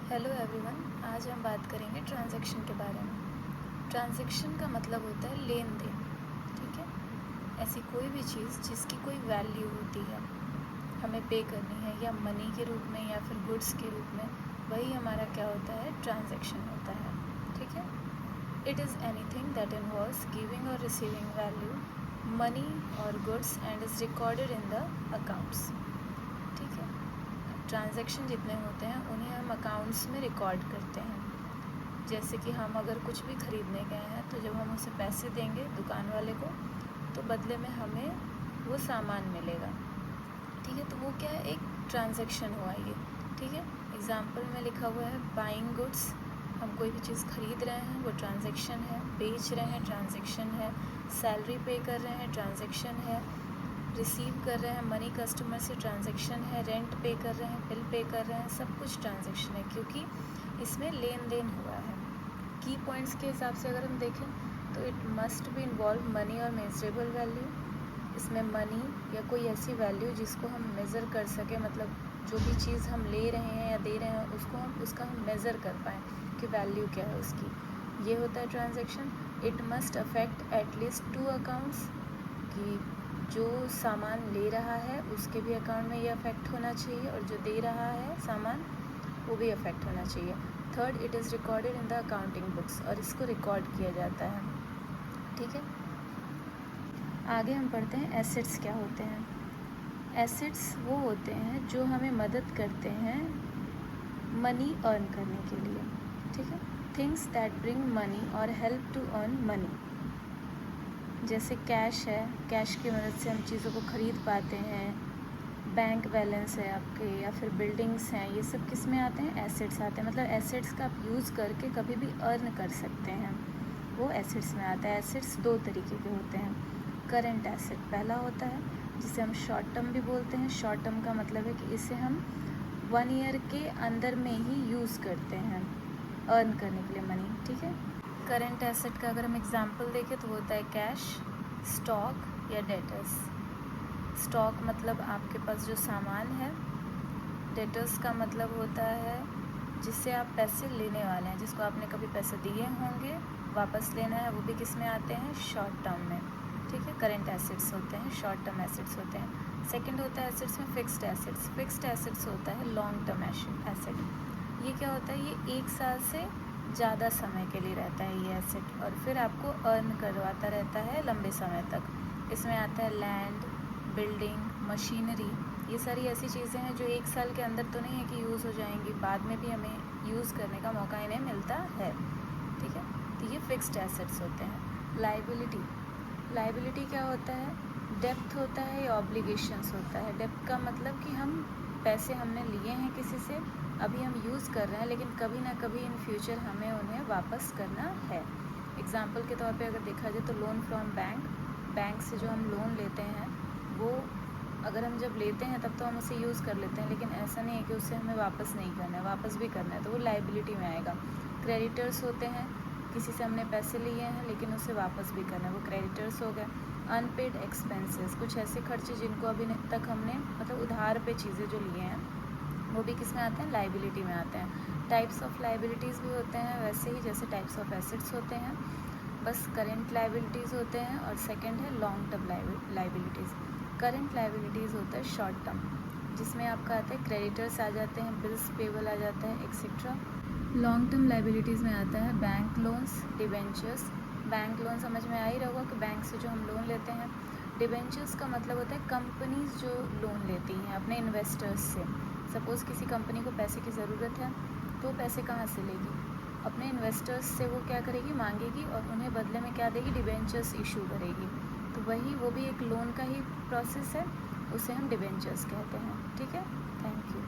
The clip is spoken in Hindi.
हेलो एवरीवन, आज हम बात करेंगे ट्रांजैक्शन के बारे में। ट्रांजैक्शन का मतलब होता है लेन देन। ठीक है, ऐसी कोई भी चीज़ जिसकी कोई वैल्यू होती है, हमें पे करनी है या मनी के रूप में या फिर गुड्स के रूप में, वही हमारा क्या होता है, ट्रांजैक्शन होता है। ठीक है, it is anything that involves giving और रिसीविंग वैल्यू, मनी और goods and is recorded in the accounts. ठीक है, ट्रांजैक्शन जितने होते हैं उन्हें हम अकाउंट्स में रिकॉर्ड करते हैं। जैसे कि हम अगर कुछ भी ख़रीदने गए हैं तो जब हम उसे पैसे देंगे दुकान वाले को, तो बदले में हमें वो सामान मिलेगा। ठीक है, तो वो क्या है, एक ट्रांजैक्शन हुआ ये। ठीक है, एग्ज़ाम्पल में लिखा हुआ है बाइंग गुड्स, हम कोई भी चीज़ ख़रीद रहे हैं वो ट्रांजैक्शन है, बेच रहे हैं ट्रांजैक्शन है, सैलरी पे कर रहे हैं ट्रांजैक्शन है, रिसीव कर रहे हैं मनी कस्टमर से ट्रांजैक्शन है, रेंट पे कर रहे हैं, बिल पे कर रहे हैं, सब कुछ ट्रांजैक्शन है क्योंकि इसमें लेन देन हुआ है। की पॉइंट्स के हिसाब से अगर हम देखें तो it must be involve money और मेजरेबल वैल्यू। इसमें मनी या कोई ऐसी वैल्यू जिसको हम मेज़र कर सकें, मतलब जो भी चीज़ हम ले रहे हैं या दे रहे हैं उसका हम मेज़र कर पाएँ कि वैल्यू क्या है उसकी, ये होता है transaction. It must affect at least 2 accounts, कि जो सामान ले रहा है उसके भी अकाउंट में ये अफेक्ट होना चाहिए और जो दे रहा है सामान वो भी अफेक्ट होना चाहिए। Third, it is recorded in the accounting books, और इसको रिकॉर्ड किया जाता है। ठीक है, आगे हम पढ़ते हैं एसेट्स क्या होते हैं। एसेट्स वो होते हैं जो हमें मदद करते हैं मनी अर्न करने के लिए। ठीक है, थिंग्स दैट ब्रिंग मनी और हेल्प टू अर्न मनी। जैसे कैश है, कैश की मदद से हम चीज़ों को ख़रीद पाते हैं। बैंक बैलेंस है आपके, या फिर बिल्डिंग्स हैं, ये सब किस में आते हैं, एसेट्स आते हैं। मतलब एसेट्स का आप यूज़ करके कभी भी अर्न कर सकते हैं, वो एसेट्स में आता है। एसेट्स 2 तरीके के होते हैं। करंट एसेट पहला होता है जिसे हम शॉर्ट टर्म भी बोलते हैं। शॉर्ट टर्म का मतलब है कि इसे हम 1 ईयर के अंदर में ही यूज़ करते हैं अर्न करने के लिए मनी। ठीक है, करंट एसेट का अगर हम एग्जांपल देखें तो वो होता है कैश, स्टॉक या डेटर्स। स्टॉक मतलब आपके पास जो सामान है, डेटर्स का मतलब होता है जिससे आप पैसे लेने वाले हैं, जिसको आपने कभी पैसे दिए होंगे, वापस लेना है, वो भी किस में आते हैं, शॉर्ट टर्म में। ठीक है, करंट एसेट्स होते हैं, शॉर्ट टर्म एसेट्स होते हैं। सेकंड होता है एसेट्स में फिक्स्ड एसेट्स। फिक्स्ड एसेट्स होता है लॉन्ग टर्म एसेट। ये क्या होता है, ये 1 साल से ज़्यादा समय के लिए रहता है ये एसेट, और फिर आपको अर्न करवाता रहता है लंबे समय तक। इसमें आता है लैंड, बिल्डिंग, मशीनरी, ये सारी ऐसी चीज़ें हैं जो 1 साल के अंदर तो नहीं है कि यूज़ हो जाएंगी, बाद में भी हमें यूज़ करने का मौका इन्हें मिलता है। ठीक है, तो ये फिक्स्ड एसेट्स होते हैं। लाइबिलिटी क्या होता है, डेप्थ होता है या ऑब्लिगेशंस होता है। डेप्थ का मतलब कि हम पैसे हमने लिए हैं किसी से, अभी हम यूज़ कर रहे हैं, लेकिन कभी ना कभी इन फ्यूचर हमें उन्हें वापस करना है। एग्जाम्पल के तौर पे अगर देखा जाए तो लोन फ्रॉम बैंक से जो हम लोन लेते हैं वो अगर हम जब लेते हैं तब तो हम उसे यूज़ कर लेते हैं, लेकिन ऐसा नहीं है कि उसे हमें वापस नहीं करना है, वापस भी करना है, तो वो लाइबिलिटी में आएगा। क्रेडिटर्स होते हैं, किसी से हमने पैसे लिए हैं लेकिन उसे वापस भी करना है, वो क्रेडिटर्स हो गए। अनपेड एक्सपेंसेस, कुछ ऐसे खर्चे जिनको अभी तक हमने मतलब उधार पे चीज़ें जो लिए हैं वो भी किस में आते हैं, लाइबिलिटी में आते हैं। टाइप्स ऑफ लाइबिलिटीज़ भी होते हैं वैसे ही जैसे टाइप्स ऑफ एसेट्स होते हैं, बस करेंट लाइबिलिटीज़ होते हैं और सेकंड है long term liabilities. Current liabilities होता है शॉर्ट टर्म, जिसमें आपका आता है क्रेडिटर्स आ जाते हैं, बिल्स पेबल आ जाता है, एक्सेट्रा। लॉन्ग टर्म लाइबिलिटीज़ में आता है bank loans, debentures. Bank loan समझ में आ ही रहा होगा कि बैंक से जो हम लोन लेते हैं। डिबेंचर्स का मतलब होता है कंपनीज जो लोन लेती हैं अपने इन्वेस्टर्स से। सपोज़ किसी कंपनी को पैसे की ज़रूरत है तो पैसे कहाँ से लेगी, अपने इन्वेस्टर्स से वो क्या करेगी, मांगेगी और उन्हें बदले में क्या देगी, डिबेंचर्स इशू करेगी। तो वही वो भी एक लोन का ही प्रोसेस है, उसे हम डिबेंचर्स कहते हैं। ठीक है, थैंक यू।